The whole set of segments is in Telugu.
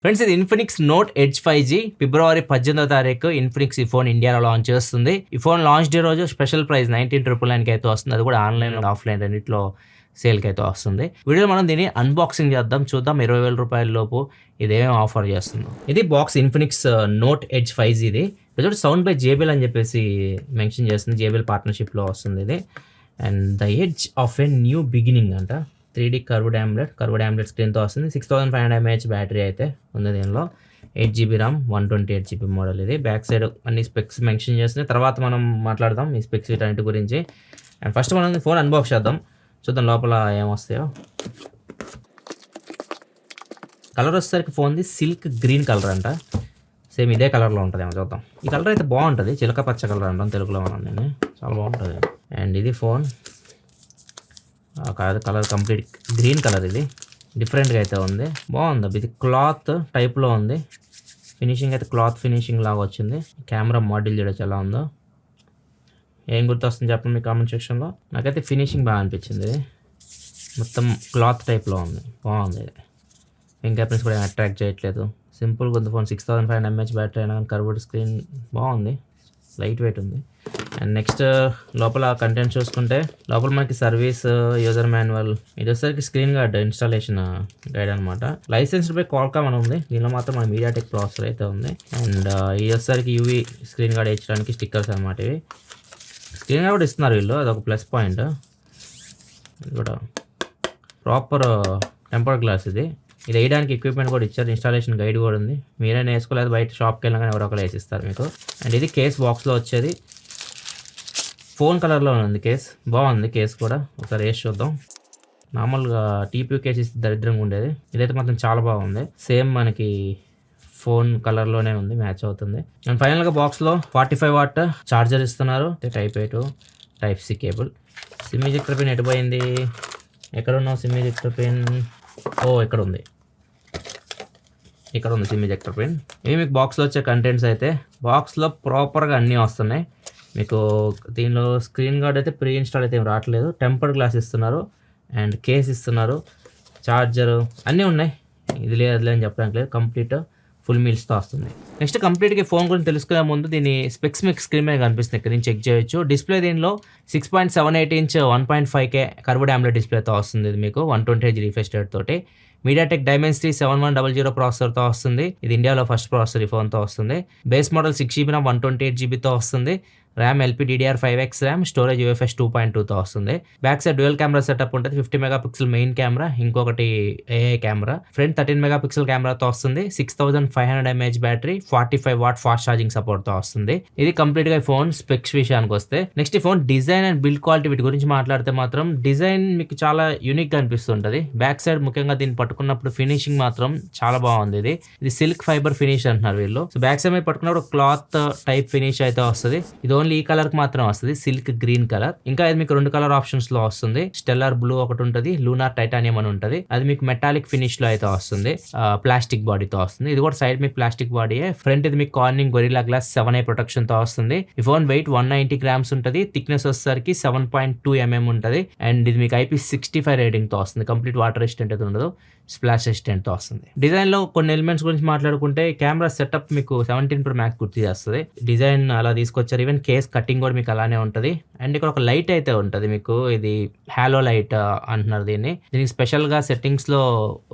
ఫ్రెండ్స్, ఇది ఇన్ఫినిక్స్ నోట్ ఎడ్జ్ 5G ఫిబ్రవరి 18వ తారీఖు ఇన్ఫినిక్స్ ఈ ఫోన్ ఇండియాలో లాంచ్ చేస్తుంది. ఈ ఫోన్ లాంచ్ డే రోజు స్పెషల్ ప్రైస్ 19,999 అయితే వస్తుంది. అది కూడా ఆన్లైన్ అండ్ ఆఫ్లైన్ రెండిట్లో సేల్కి అయితే వస్తుంది. వీడియోలో మనం దీన్ని అన్బాక్సింగ్ చేద్దాం, చూద్దాం 20,000 రూపాయల లోపు ఇదేమేమి ఆఫర్ చేస్తుందో. ఇది box Infinix note edge 5G. ఇది సౌండ్ బై JBL అని చెప్పేసి మెన్షన్ చేస్తుంది. JBL పార్ట్నర్షిప్లో వస్తుంది ఇది. And the edge of a new beginning అంట. 3D కర్వ్డ్ AMOLED స్క్రీన్తో వస్తుంది. 6500 mAh బ్యాటరీ అయితే ఉంది దీనిలో. 8GB RAM, 128GB model. ఇది బ్యాక్ సైడ్ అన్ని స్పెక్స్ మెన్షన్ చేస్తుంది. తర్వాత మనం మాట్లాడదాం ఈ స్పెక్స్ వీటన్నిటి గురించి. అండ్ ఫస్ట్ మనం ఫోన్ అన్బాక్స్ చేద్దాం, చూద్దాం లోపల ఏమొస్తాయో. కలర్ వచ్చేసరికి ఫోన్ది సిల్క్ గ్రీన్ కలర్ అంట. సేమ్ ఇదే కలర్లో ఉంటుంది ఏమో, చూద్దాం. ఈ కలర్ అయితే బాగుంటుంది, చిలక పచ్చ కలర్ అంటాం తెలుగులో మనం. నేను చాలా బాగుంటుంది. అండ్ ఇది phone colour complete green colour. ఇది డిఫరెంట్గా అయితే ఉంది, బాగుంది. ఇది క్లాత్ టైప్లో ఉంది. ఫినిషింగ్ అయితే క్లాత్ ఫినిషింగ్ లాగా వచ్చింది. కెమెరా మోడల్ చూడొచ్చు ఎలా ఉందో. ఏం గుర్తొస్తుంది చెప్పండి మీ కామెంట్ సెక్షన్లో. నాకైతే ఫినిషింగ్ బాగా అనిపించింది. ఇది మొత్తం క్లాత్ టైప్లో ఉంది, బాగుంది. ఫింగర్ ప్రింట్స్ కూడా అట్రాక్ట్ చేయట్లేదు. సింపుల్గా ఉంది ఫోన్. 6500 mAh బ్యాటరీ అయినా కానీ కర్వ్డ్ స్క్రీన్ బాగుంది, లైట్ వెయిట్ ఉంది. అండ్ నెక్స్ట్ లోపల కంటెంట్ చూసుకుంటే లోపల మనకి సర్వీస్, యూజర్ మాన్యువల్, ఇది వచ్చేసరికి స్క్రీన్ గార్డ్ ఇన్స్టాలేషన్ గైడ్ అనమాట. లైసెన్స్డ్ బై క్వాల్కామ్ అని ఉంది. దీనిలో మాత్రం మన మీడియాటెక్ ప్రాసెసర్ అయితే ఉంది. అండ్ ఇది వచ్చేసరికి UV స్క్రీన్ గార్డ్ ఇచ్చడానికి స్టిక్కర్స్ అనమాట. ఇవి స్క్రీన్ గార్డ్ కూడా ఇస్తున్నారు వీళ్ళు, అదొక ప్లస్ పాయింట్. ఇది కూడా ప్రాపర్ టెంపర్డ్ గ్లాస్. ఇది వేయడానికి ఎక్విప్మెంట్ కూడా ఇచ్చారు, ఇన్స్టాలేషన్ గైడ్ కూడా ఉంది. మీరైనా వేసుకోలేదు, బయట షాప్కి వెళ్ళినా కానీ ఎవరో ఒకరు వేసిస్తారు మీకు. అండ్ ఇది కేస్ బాక్స్లో వచ్చేది. ఫోన్ కలర్లో ఉంది కేస్, బాగుంది కేస్ కూడా. ఒకసారి వేసి చూద్దాం. నార్మల్గా TPU కేస్ ఇస్తే దరిద్రంగా ఉండేది, ఇదైతే మాత్రం చాలా బాగుంది. సేమ్ మనకి ఫోన్ కలర్లోనే ఉంది, మ్యాచ్ అవుతుంది. అండ్ ఫైనల్గా బాక్స్లో 45 వాట్ ఛార్జర్ ఇస్తున్నారు. Type A to Type C cable. SIM ejector pin ఎటుపోయింది, ఎక్కడ ఉన్నావు సిమ్ ఎజెక్టర్ పిన్? ఇక్కడ ఉంది సిమ్ ఎజెక్టర్ పిన్. ఇవి మీకు బాక్స్లో వచ్చే కంటెంట్స్ అయితే. బాక్స్లో ప్రాపర్గా అన్నీ వస్తున్నాయి మీకు. దీనిలో స్క్రీన్ గార్డ్ అయితే ప్రీ ఇన్స్టాల్ అయితే ఏం రావట్లేదు. టెంపర్డ్ గ్లాస్ ఇస్తున్నారు అండ్ కేస్ ఇస్తున్నారు, ఛార్జరు అన్నీ ఉన్నాయి. ఇది లేదు అని చెప్పడానికి లేదు, కంప్లీట్ ఫుల్ మీల్స్తో వస్తుంది. నెక్స్ట్ కంప్లీట్గా ఫోన్ గురించి తెలుసుకునే ముందు దీని స్పెక్స్ మీకు స్క్రీన్ మీద కనిపిస్తుంది, ఇక్కడ నుంచి చెక్ చేయొచ్చు. డిస్ప్లే దీనిలో 6.78 ఇంచ్ 1.5K కర్వ్డ్ AMOLED డిస్ప్లేతో వస్తుంది. ఇది మీకు 120Hz రిఫ్రెష్ రేట్ తోటి. మీడియాటెక్ డైమెన్సిటీ 7100 ప్రాసెసర్తో వస్తుంది. ఇది ఇండియాలో ఫస్ట్ ప్రాసెసర్ ఈ ఫోన్తో వస్తుంది. బేస్ మోడల్ 6GB RAM, 128GBతో వస్తుంది. RAM LPDDR5X RAM, storage UFS 2.2తో వస్తుంది. Back side dual camera setup ఉంటుంది. 50 మెగాపిక్సెల్ మెయిన్ కెమెరా, ఇంకొకటి AI కెమెరా. ఫ్రంట్ 13 మెగాపిక్సెల్ కెమెరాతో వస్తుంది. 6500 mAh battery, 45 watt fast charging సపోర్ట్తో వస్తుంది. ఇది కంప్లీట్గా ఫోన్ స్పెక్స్ విషయానికి వస్తే. నెక్స్ట్ ఈ phone design and build quality వీటి గురించి మాట్లాడితే మాత్రం డిజైన్ మీకు చాలా యూనిక్గా అనిపిస్తుంటుంది. బ్యాక్ సైడ్ ముఖ్యంగా దీన్ని పట్టుకున్నప్పుడు ఫినిషింగ్ మాత్రం చాలా బాగుంది. ఇది సిల్క్ ఫైబర్ ఫినిష్ అంటున్నారు వీళ్ళు. సో బ్యాక్ సైడ్ మీద పట్టుకున్నప్పుడు క్లాత్ టైప్ ఫినిష్ అయితే వస్తుంది. ఇది ఓన్లీ ఈ కలర్ కి మాత్రం వస్తుంది, సిల్క్ గ్రీన్ కలర్. ఇంకా ఇది మీకు 2 కలర్ ఆప్షన్స్ లో వస్తుంది. స్టెల్లార్ బ్లూ ఒకటి ఉంటుంది, లూనార్ టైటానియం అని ఉంటుంది. అది మీకు మెటాలిక్ ఫినిష్ లో అయితే వస్తుంది, ప్లాస్టిక్ బాడీతో వస్తుంది. ఇది కూడా సైడ్ మీకు ప్లాస్టిక్ బాడీయే. ఫ్రంట్ ఇది మీకు Corning gorilla glass 7A protection తో వస్తుంది. ఈ ఫోన్ వెయిట్ 190 grams ఉంటుంది. థిక్నెస్ వచ్చేసరికి 7.2 mm ఉంటుంది. అండ్ ఇది మీకు IP65 రేటింగ్ తో వస్తుంది. కంప్లీట్ వాటర్ రెసిస్టెంట్ అయితే ఉండదు, స్ప్లాష్ రెసిస్టెంట్ తో వస్తుంది. డిజైన్ లో కొన్ని ఎలిమెంట్స్ గురించి మాట్లాడుకుంటే కెమెరా సెటప్ మీకు 17 Pro Max గుర్తు చేస్తుంది. డిజైన్ అలా తీసుకొచ్చారు. ఈవెన్ కేస్ కటింగ్ కూడా మీకు అలానే ఉంటుంది. అండ్ ఇక్కడ ఒక లైట్ అయితే ఉంటుంది మీకు, ఇది హాలో లైట్ అంటున్నారు దీన్ని. దీనికి స్పెషల్ గా సెట్టింగ్స్ లో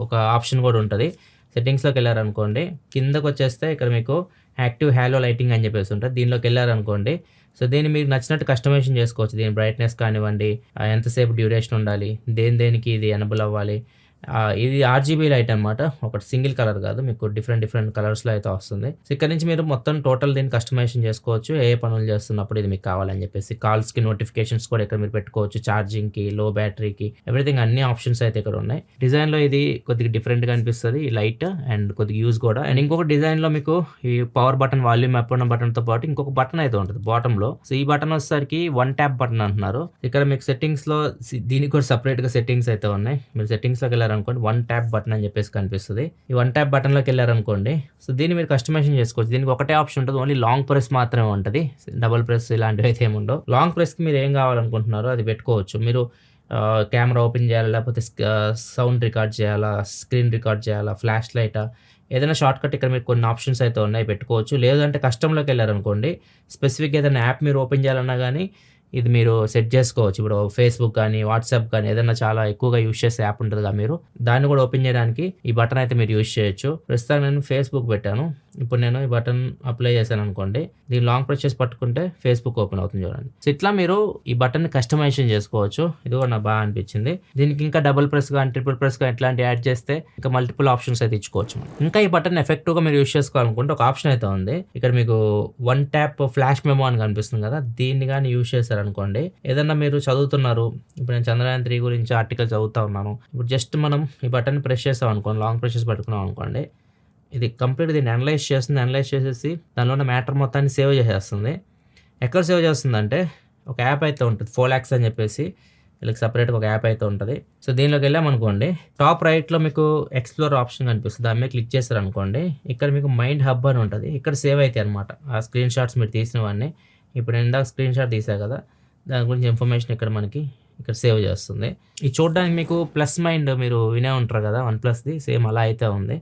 ఒక ఆప్షన్ కూడా ఉంటుంది. సెట్టింగ్స్ లోకి వెళ్ళారనుకోండి, కిందకు వచ్చేస్తే ఇక్కడ మీకు యాక్టివ్ హాలో లైటింగ్ అని చెప్పేసి ఉంటుంది. దీనిలోకి వెళ్ళారనుకోండి, సో దీన్ని మీకు నచ్చినట్టు కస్టమైజేషన్ చేసుకోవచ్చు. దీని బ్రైట్నెస్ కానివ్వండి, ఎంతసేపు డ్యూరేషన్ ఉండాలి, దేనికి ఇది ఎనబుల్ అవ్వాలి. ఇది RGB లైట్ అనమాట, ఒకటి సింగిల్ కలర్ కాదు, మీకు డిఫరెంట్ కలర్స్లో అయితే వస్తుంది. సో ఇక్కడ నుంచి మీరు మొత్తం టోటల్ దీన్ని కస్టమైజేషన్ చేసుకోవచ్చు. ఏ పనులు చేస్తున్నప్పుడు ఇది మీకు కావాలని చెప్పేసి. కాల్స్కి నోటిఫికేషన్స్ కూడా ఇక్కడ మీరు పెట్టుకోవచ్చు, ఛార్జింగ్కి, లో బ్యాటరీకి, ఎవ్రీథింగ్ అన్ని ఆప్షన్స్ అయితే ఇక్కడ ఉన్నాయి. డిజైన్లో ఇది కొద్దిగా డిఫరెంట్గా అనిపిస్తుంది, ఈ లైట్ అండ్ కొద్దిగా యూజ్ కూడా. అండ్ ఇంకొక డిజైన్లో మీకు ఈ పవర్ బటన్, వాల్యూమ్ అప్ ఉన్న బటన్తో పాటు ఇంకొక బటన్ అయితే ఉంటుంది బాటంలో. సో ఈ బటన్ వచ్చేసరికి 1 ట్యాప్ బటన్ అంటున్నారు. ఇక్కడ మీకు సెట్టింగ్స్లో దీనికి కూడా సపరేట్గా సెట్టింగ్స్ అయితే ఉన్నాయి. మీరు సెట్టింగ్స్లోకి వెళ్ళారనుకోండి, 1 ట్యాప్ బటన్ అని చెప్పేసి కనిపిస్తుంది. ఈ 1 ట్యాప్ బటన్లోకి వెళ్ళారనుకోండి, సో దీన్ని మీరు కస్టమైజేషన్ చేసుకోవచ్చు. దీనికి ఒకటే ఆప్షన్ ఉంటుంది, ఓన్లీ లాంగ్ ప్రెస్ మాత్రమే ఉంటుంది. డబుల్ ప్రెస్ ఇలాంటివి అయితే ఏముండవు. లాంగ్ ప్రెస్కి మీరు ఏం కావాలనుకుంటున్నారో అది పెట్టుకోవచ్చు. మీరు కెమెరా ఓపెన్ చేయాలా, లేకపోతే సౌండ్ రికార్డ్ చేయాలా, స్క్రీన్ రికార్డ్ చేయాలా, ఫ్లాష్ లైటా, ఏదైనా షార్ట్‌కట్ ఇక్కడ మీకు కొన్ని ఆప్షన్స్ అయితే ఉన్నాయి పెట్టుకోవచ్చు. లేదంటే కస్టమ్‌లోకెళ్లారనుకోండి, స్పెసిఫిక్ ఏదైనా యాప్ మీరు ఓపెన్ చేయాలన్నా గానీ, ఇది మీరు సెట్ చేసుకోవచ్చు. ఇప్పుడు ఫేస్‌బుక్ గానీ, వాట్సాప్ గానీ ఏదైనా చాలా ఎక్కువగా యూజ్ చేసే యాప్ ఉంటదిగా మీరు, దాన్ని కూడా ఓపెన్ చేయడానికి ఈ బటన్ అయితే మీరు యూజ్ చేయొచ్చు. ప్రస్తుతానికి నేను ఫేస్‌బుక్ పెట్టాను. ఇప్పుడు నేను ఈ బటన్ అప్లై చేశాననుకోండి, దీన్ని లాంగ్ ప్రెస్ చేసి పట్టుకుంటే ఫేస్‌బుక్ ఓపెన్ అవుతుంది చూడండి. సో, ఇట్లా మీరు ఈ బటన్‌ని కస్టమైజేషన్ చేసుకోవచ్చు. ఇది కూడా నాకు బాగా అనిపించింది. దీనికి ఇంకా డబుల్ ప్రెస్ గానీ, ట్రిపుల్ ప్రెస్ గానీ ఇట్లాంటివి యాడ్ చేస్తే ఇంకా మల్టిపుల్ ఆప్షన్స్ అయితే ఇచ్చుకోవచ్చు మనం. ఇంకా ఈ బటన్ ఎఫెక్టివ్‌గా మీరు యూజ్ చేసుకోవాలనుకుంటే ఒక ఆప్షన్ అయితే ఉంది. ఇక్కడ మీకు వన్ ట్యాప్ ఫ్లాష్ మెమో అని కనిపిస్తుంది కదా, దీన్ని గానీ యూజ్ చేశారనుకోండి, ఏదన్నా మీరు చదువుతున్నారు, ఇప్పుడు నేను చంద్రయాన్ 3 గురించి ఆర్టికల్ చదువుతా ఉన్నాను. ఇప్పుడు జస్ట్ మనం ఈ బటన్ ప్రెస్ చేసాం అనుకోండి, లాంగ్ ప్రెస్ చేసి పట్టుకున్నాం అనుకోండి, ఇది కంప్లీట్ దీన్ని అనలైజ్ చేస్తుంది. అనలైజ్ చేసేసి దానిలో ఉన్న మ్యాటర్ మొత్తాన్ని సేవ్ చేసేస్తుంది. ఎక్కడ సేవ్ చేస్తుందంటే ఒక యాప్ అయితే ఉంటుంది, ఫోలాక్స్ అని చెప్పేసి వీళ్ళకి సపరేట్గా ఒక యాప్ అయితే ఉంటుంది. సో, దీనిలోకి వెళ్ళామనుకోండి, టాప్ రైట్లో మీకు ఎక్స్ప్లోర్ ఆప్షన్ కనిపిస్తుంది. దాని మీద క్లిక్ చేశారనుకోండి, ఇక్కడ మీకు మైండ్ హబ్ అని ఉంటుంది. ఇక్కడ సేవ్ అవుతాయి అనమాట ఆ స్క్రీన్ షాట్స్ మీరు తీసినవన్నీ. ఇప్పుడు నేను ఇందాక స్క్రీన్ షాట్ తీసా కదా, దాని గురించి ఇన్ఫర్మేషన్ ఇక్కడ సేవ్ చేస్తుంది. ఇది చూడడానికి మీకు ప్లస్ మైండ్ మీరు వినే ఉంటారు కదా, OnePlusది సేమ్ అలా అయితే ఉంది.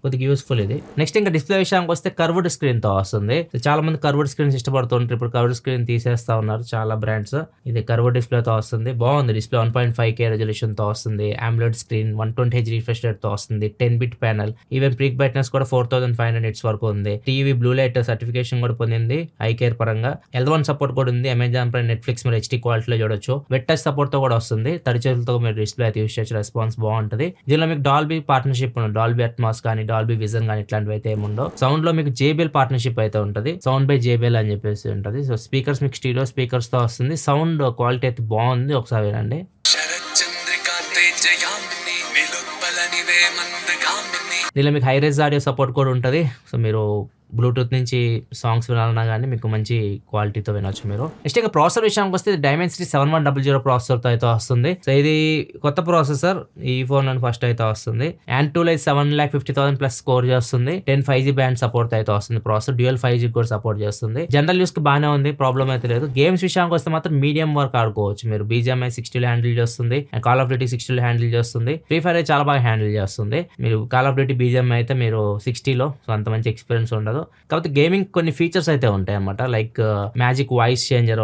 కొద్దిగా యూస్ఫుల్ ఇది. నెక్స్ట్ ఇంకా డిస్ప్లే విషయానికి వస్తే కర్వ్డ్ స్క్రీన్తో వస్తుంది. చాలా మంది కర్వ్డ్ స్క్రీన్స్ ఇష్టపడుతుంటారు. ఇప్పుడు కర్వ్డ్ స్క్రీన్ తీసేస్తా ఉన్నారు చాలా బ్రాండ్స్. ఇది కర్వ్డ్ డిస్ప్లేతో వస్తుంది. బాగుంది డిస్ప్లే. 1.5K రెజల్యూషన్తో వస్తుంది. AMOLED స్క్రీన్, 120Hz రిఫ్రెష్ రేట్తో వస్తుంది. 10-bit panel, even peak brightness కూడా 4500 nits వరకు ఉంది. టీవీ బ్లూ లైట్ సర్టిఫికేషన్ కూడా పొందింది ఐ కేర్ పరంగా. L1 సపోర్ట్ కూడా ఉంది. అమెజాన్ ప్రైమ్, నెట్ఫ్లిక్స్ మీరు HD క్వాలిటీలో చూడొచ్చు. వెట్ టచ్ సపోర్ట్తో కూడా వస్తుంది. తడి చేతులతో మీరు డిస్ప్లే అయితే యూస్ చేయొచ్చు. రెస్పాన్స్ బాగుంటుంది. దీనిలో మీకు డాల్బీ పార్ట్నర్షిప్ ఉంది. డాల్బీ అట్మాస్ కానీ, డాల్బీ విజన్ కానీ ఇట్లాంటివి అయితే ఏముండవు. సౌండ్ లో మీకు JBL పార్ట్నర్షిప్ అయితే ఉంటుంది. సౌండ్ బై JBL అని చెప్పేసి ఉంటుంది. సో, స్పీకర్స్ మీకు స్టీరియో స్పీకర్స్ తో వస్తుంది. సౌండ్ క్వాలిటీ అయితే బాగుంది, ఒకసారి వినండి. దీనిలో మీకు హై రేజ్ ఆడియో సపోర్ట్ కూడా ఉంటుంది. సో, మీరు బ్లూటూత్ నుంచి సాంగ్స్ వినాలన్నా కానీ మీకు మంచి క్వాలిటీతో వినొచ్చు మీరు. నెక్స్ట్ ఇంకా ప్రాసెసర్ విషయానికి వస్తే Dimensity 7100 ప్రాసెసర్తో అయితే వస్తుంది. సో, ఇది కొత్త ప్రాసెసర్ ఈ ఫోన్ లో ఫస్ట్ అయితే వస్తుంది. Antutu 7,50,000 ప్లస్ స్కోర్ చేస్తుంది. 10 5G బ్యాండ్ సపోర్ట్ అయితే వస్తుంది. ప్రాసెసర్ డ్యూయల్ 5G కూడా సపోర్ట్ చేస్తుంది. జనరల్ యూస్ కి బాగానే ఉంది, ప్రాబ్లం అయితే లేదు. గేమ్స్ విషయానికి వస్తే మాత్రం మీడియం వర్క్ ఆడుకోవచ్చు మీరు. BGMI 60లో హ్యాండిల్ చేస్తుంది అండ్ Call of Duty 60లో హ్యాండిల్ చేస్తుంది. Free Fire చాలా బాగా హ్యాండిల్ చేస్తుంది. మీరు Call of Duty BGMI అయితే మీరు 60లో, సో అంత మంచి ఎక్స్పీరియన్స్ ఉండదు. కాకపోతే గేమింగ్ కొన్ని ఫీచర్స్ అయితే ఉంటాయి అన్నమాట. Like magic voice changer,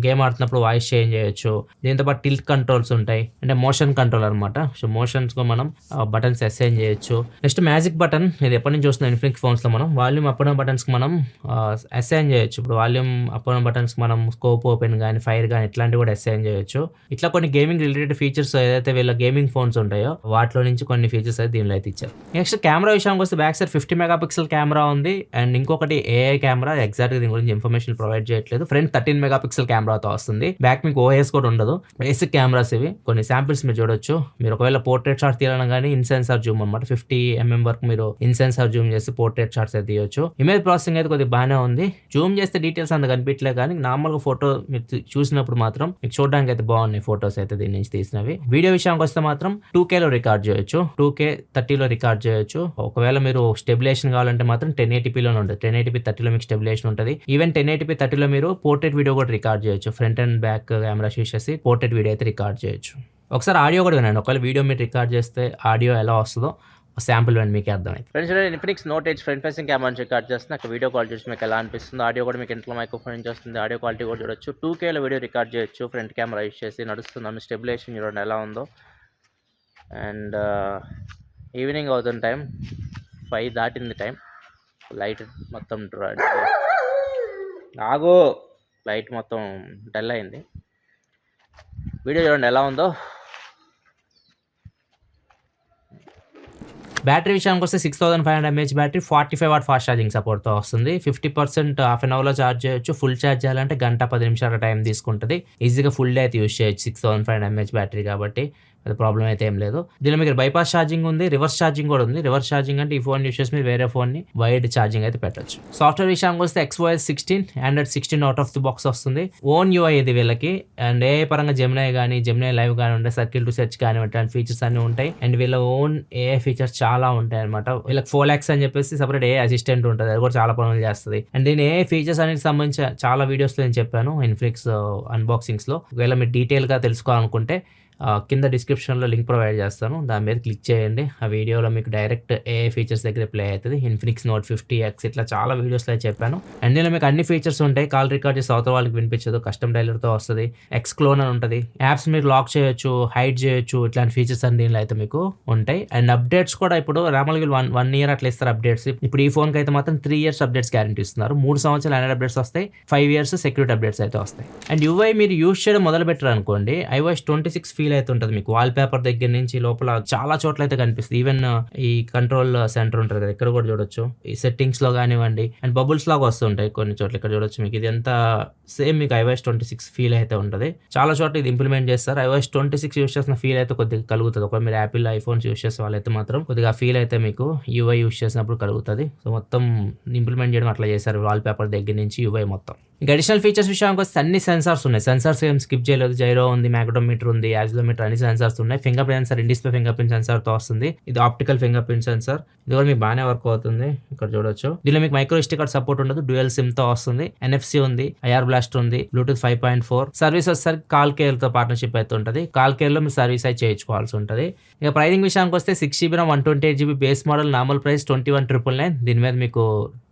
game ఆడుతున్నప్పుడు వాయిస్ చేంజ్ చేయొచ్చు. దీంతో పాటు టిల్ట్ కంట్రోల్స్ ఉంటాయి, అంటే మోషన్ కంట్రోల్ అనమాట. సో, మోషన్స్ కు మనం బటన్స్ అసైన్ చేయొచ్చు. నెక్స్ట్ మ్యాజిక్ బటన్, ఇది ఎప్పటి నుంచి వస్తుంది ఇన్ఫినిక్స్ ఫోన్స్ లో, మనం వాల్యూమ్ అప్ అండ్ బటన్స్ కి మనం అసైన్ చేయొచ్చు. ఇప్పుడు వాల్యూమ్ అప్ అండ్ బటన్స్ కి మనం స్కోప్ ఓపెన్ కానీ, ఫైర్ కానీ ఇట్లాంటివి కూడా అసైన్ చేయొచ్చు. ఇట్లా కొన్ని గేమింగ్ రిలేటెడ్ ఫీచర్స్ ఏదైతే వీళ్ళ గేమింగ్ ఫోన్స్ ఉంటాయో వాటిలో నుంచి కొన్ని ఫీచర్స్ అయితే దీనిలో అయితే ఇచ్చారు. నెక్స్ట్ కెమెరా విషయానికి వస్తే బ్యాక్ సైడ్ 50 మెగాపిక్సెల్ కెమెరా ఉంది. అండ్ ఇంకొకటి AI కెమెరా, ఎగ్జాక్ట్ గా దీని గురించి ఇన్ఫర్మేషన్ ప్రొవైడ్ చేయట్లేదు. ఫ్రంట్ 13 మెగాపిక్సెల్ కెమెరాతో వస్తుంది. బ్యాక్ మీకు OS కూడా ఉండదు. బేసిక్ కెమెరాస్ ఇవి. కొన్ని శాంపిల్స్ మీరు చూడొచ్చు. మీరు ఒకవేళ పోర్ట్రేట్ షాట్ తీయాలన్నా కానీ ఇన్సెన్సార్ జూమ్ అనమాట, 50mm వరకు మీరు ఇన్సెన్సార్ జూమ్ చేసి పోర్ట్రేట్ షాట్స్ అయితే తీయొచ్చు. ఇమేజ్ ప్రాసెసింగ్ అయితే కొద్దిగా బాగానే ఉంది. జూమ్ చేస్తే డీటెయిల్స్ అంత కనిపించలే, కానీ నార్మల్ గా ఫోటో మీరు చూసినప్పుడు మాత్రం మీకు చూడడానికి అయితే బాగున్నాయి ఫోటోస్ అయితే దీని నుంచి తీసినవి. వీడియో విషయానికి వస్తే మాత్రం 2Kలో రికార్డ్ చేయొచ్చు, 2K 30లో రికార్డ్ చేయొచ్చు. ఒకవేళ మీరు స్టెబిలేషన్ కావాలంటే మాత్రం 1080pలోనే ఉంటుంది. 1080p 30లో మీకు స్టెబిలేషన్ ఉంటుంది. ఈవెన్ 1080p 30లో మీరు పోర్ట్రేట్ వీడియో కూడా రికార్డ్ చేయొచ్చు. Front and back camera use చేసి పోర్ట్రేట్ వీడియో అయితే రికార్డ్ చేయొచ్చు. ఒకసారి ఆడియో కూడా వినండి. ఒకవేళ వీడియో మీరు రికార్డ్ చేస్తే ఆడియో ఎలా వస్తుందో శాంపుల్ వినండి, మీకు అర్థమైంది. Friends, Infinix note 8 front facing camera నుంచి రికార్డ్ చేస్తున్నా. వీడియో క్వాలిటీ చూసి మీకు ఎలా అనిపిస్తుంది. ఆడియో కూడా మీకు ఇంట్లో మైక్రోఫోన్ నుంచి వస్తుంది. ఆడియో క్వాలిటీ కూడా చూడొచ్చు. 2Kలో వీడియో రికార్డ్ చేయొచ్చు. ఫ్రంట్ కెమెరా యూస్ చేసి నడుస్తున్నాను. స్టెబిలేషన్ చూడండి ఎలా ఉందో. అండ్ ఈవినింగ్ అవుతుంది, టైం 5 దాటింది టైం. లైట్ మొత్తం లైట్ మొత్తం డల్ అయింది. వీడియో చూడండి ఎలా ఉందో. బ్యాటరీ విషయానికి వస్తే 6500 mAh battery, 45 watt fast charging సపోర్ట్తో వస్తుంది. 50% హాఫ్ అన్ అవర్లో ఛార్జ్ చేయొచ్చు. ఫుల్ ఛార్జ్ చేయాలంటే గంట 10 నిమిషాల టైం తీసుకుంటుంది. ఈజీగా ఫుల్ డే అయితే యూస్ చేయొచ్చు 6500 mAh బ్యాటరీ కాబట్టి అది ప్రాబ్లం అయితే ఏం లేదు. దీనిలో మీకు బైపాస్ ఛార్జింగ్ ఉంది, రివర్స్ ఛార్జింగ్ కూడా ఉంది. రివర్స్ ఛార్జింగ్ అంటే ఈ ఫోన్ యూస్ చేసి మీరు వేరే ఫోన్ని వైడ్ ఛార్జింగ్ అయితే పెట్టచ్చు. సాఫ్ట్వేర్ విషయానికి వస్తే XOS 16, Android 16 out of the box వస్తుంది. ఓన్ UI ఇది వీళ్ళకి. అండ్ AI పరంగా Gemini కానీ, Gemini Live కానీ ఉంటాయి, సర్కిల్ టు సెర్చ్ కానీ ఇట్లాంటి ఫీచర్స్ అన్ని ఉంటాయి. అండ్ వీళ్ళ ఓన్ AI ఫీచర్స్ చాలా ఉంటాయి అనమాట. వీళ్ళకి 4 lakhs అని చెప్పేసి సపరేట్ AI అసిస్టెంట్ ఉంటుంది, అది కూడా చాలా పనులు చేస్తుంది. అండ్ దీని AI ఫీచర్స్ అనేది సంబంధించి చాలా వీడియోస్లో నేను చెప్పాను ఇన్ఫినిక్స్ అన్బాక్సింగ్స్లో. ఒకవేళ మీరు డీటెయిల్గా తెలుసుకోవాలనుకుంటే కింద డిస్క్రిప్షన్లో లింక్ ప్రొవైడ్ చేస్తాను, దాని మీద క్లిక్ చేయండి. ఆ వీడియోలో మీకు డైరెక్ట్ ఏఐ ఫీచర్స్ దగ్గర ప్లే అవుతుంది. ఇన్ఫినిక్స్ నోట్ 50X ఇట్లా చాలా వీడియోస్లో చెప్పాను. అండ్ దీనిలో మీకు అన్ని ఫీచర్స్ ఉంటాయి. కాల్ రికార్డ్ చేసి అవతల వాళ్ళకి వినిపించదు, కస్టమ్ డైలర్తో వస్తుంది, ఎక్స్ క్లోన్ అని ఉంటుంది, యాప్స్ మీరు లాక్ చేయొచ్చు, హైడ్ చేయొచ్చు, ఇట్లాంటి ఫీచర్స్ అన్ని దీనిలో అయితే మీకు ఉంటాయి. అండ్ అప్డేట్స్ కూడా ఇప్పుడు రామల్కి 1 year అట్లా ఇస్తారు అప్డేట్స్. ఇప్పుడు ఈ ఫోన్కి అయితే మాత్రం 3 years అప్డేట్స్ గ్యారంటీ ఇస్తున్నారు. 3 సంవత్సరాలు ఆండ్రాయిడ్ అప్డేట్స్ వస్తాయి, 5 years సెక్యూరిటీ అప్డేట్స్ అయితే వస్తాయి. అండ్ యూఐ మీరు యూస్ చేయడం మొదలు పెట్టారు అనుకోండి, iOS 26 ఫీల్ అయితే ఉంటుంది మీకు. వాల్ పేపర్ దగ్గర నుంచి లోపల చాలా చోట్ల అయితే కనిపిస్తుంది. ఈవెన్ ఈ కంట్రోల్ సెంటర్ ఉంటుంది కదా, ఇక్కడ కూడా చూడొచ్చు. ఈ సెట్టింగ్స్ లో కానివ్వండి, అండ్ బబుల్స్ లాగా వస్తుంటాయి కొన్ని చోట్ల, ఇక్కడ చూడొచ్చు మీకు. ఇది ఎంత సేమ్ మీకు iOS 26 ఫీల్ అయితే ఉంటుంది. చాలా చోట్ల ఇది ఇంప్లిమెంట్ చేస్తారు. iOS 26 యూస్ చేసిన ఫీల్ అయితే కొద్దిగా కలుగుతుంది. ఒకవేళ మీరు యాపిల్ ఐఫోన్స్ యూస్ చేసే వాళ్ళైతే మాత్రం కొద్దిగా ఫీల్ అయితే మీకు యూఐ యూస్ చేసినప్పుడు కలుగుతుంది. సో మొత్తం ఇంప్లిమెంట్ చేయడం అట్లా చేశారు, వాల్ పేపర్ దగ్గర నుంచి యూఐ మొత్తం. ఇంకా అడిషనల్ ఫీచర్స్ విషయానికి వస్తే అన్ని సెన్సార్స్ ఉన్నాయి. సెన్సార్స్ ఏం స్కిప్ చేయలేదు. జైరో ఉంది, మ్యాగ్నోమీటర్ ఉంది, యాక్సిలోమీటర్, అన్ని సెన్సార్స్ ఉన్నాయి. Fingerprint sensor, in display fingerprint సెన్సార్తో వస్తుంది. ఇది ఆప్టికల్ ఫింగర్ ప్రింట్ సెన్సార్. ఇది కూడా మీకు బాగానే వర్క్ అవుతుంది, ఇక్కడ చూడొచ్చు. దీనిలో మీకు మైక్రో SD కార్డ్ సపోర్ట్ ఉండదు, డ్యూయల్ సిమ్తో వస్తుంది. NFC ఉంది, IR బ్లాస్టర్ ఉంది, బ్లూటూత్ 5.4. సర్వీస్ వచ్చేసరికి కాల్ కేర్తో పార్ట్నర్షిప్ అయితే ఉంటుంది. కాల్ కేర్లో మీరు సర్వీస్ అయితే చేయించుకోవాల్సి ఉంటుంది. ఇక ప్రైజింగ్ విషయానికి వస్తే 6GB RAM 128GB base model, normal price 21,999. దీని మీద మీకు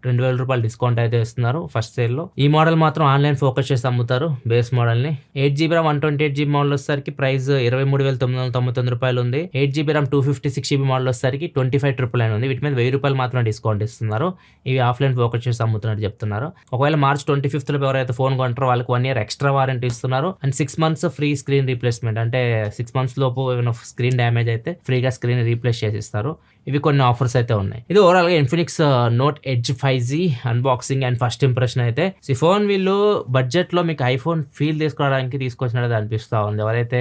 2,000 రూపాయలు డిస్కౌంట్ అయితే ఇస్తున్నారు ఫస్ట్ సేల్లో. ఈ మోడల్ మాత్రం ఆన్లైన్ ఫోకస్ చేసి అమ్ముతారు బేస్ మోడల్ని. 8GB RAM 128GB మోడల్ వచ్చేసరికి ప్రైస్ 23,999 రూపాయలు ఉంది. 8GB RAM 256GB మోడల్ వచ్చేసరికి 25,999 ఉంది. వీటి మీద 1,000 రూపాయలు మాత్రం డిస్కౌంట్ ఇస్తున్నారు. ఇవి ఆఫ్లైన్ ఫోకస్ చేసి అమ్ముతున్నట్టు చెప్తున్నారు. ఒకవేళ March 25th ఎవరైతే ఫోన్ కొంటారో వాళ్ళకి 1 year ఎక్స్ట్రా వారంటీ ఇస్తున్నారు. And 6 months free screen replacement, అంటే 6 months లోపు ఏమైనా స్క్రీన్ డ్యామేజ్ అయితే ఫ్రీగా స్క్రీన్ రీప్లేస్ చేసి ఇస్తారు. ఇవి కొన్ని ఆఫర్స్ అయితే ఉన్నాయి. ఇది ఓవరాల్గా Infinix note edge 5G unboxing and first impression అయితే. ఈ ఫోన్ వీళ్ళు బడ్జెట్లో మీకు ఐఫోన్ ఫీల్ తీసుకోవడానికి తీసుకొచ్చినట్టు అనిపిస్తూ ఉంది. ఎవరైతే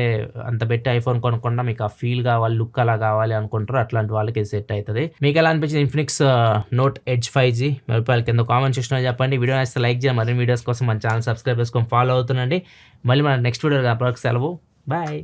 అంత పెట్టి ఐఫోన్ కొనకుండా మీకు ఆ ఫీల్ కావాలి, లుక్ అలా కావాలి అనుకుంటారో అట్లాంటి వాళ్ళకి సెట్ అవుతుంది. మీకు ఎలా అనిపించింది ఇన్ఫినిక్స్ నోట్ ఎడ్జ్ 5G? మీ రూపాయల కింద కామెంట్ సెక్షన్లో చెప్పండి. వీడియో నచ్చితే లైక్ చేయండి. మరిన్ని వీడియోస్ కోసం మన ఛానల్ సబ్స్క్రైబ్ చేసుకొని ఫాలో అవుతుండండి. మళ్ళీ మన నెక్స్ట్ వీడియో సెలవు. బాయ్.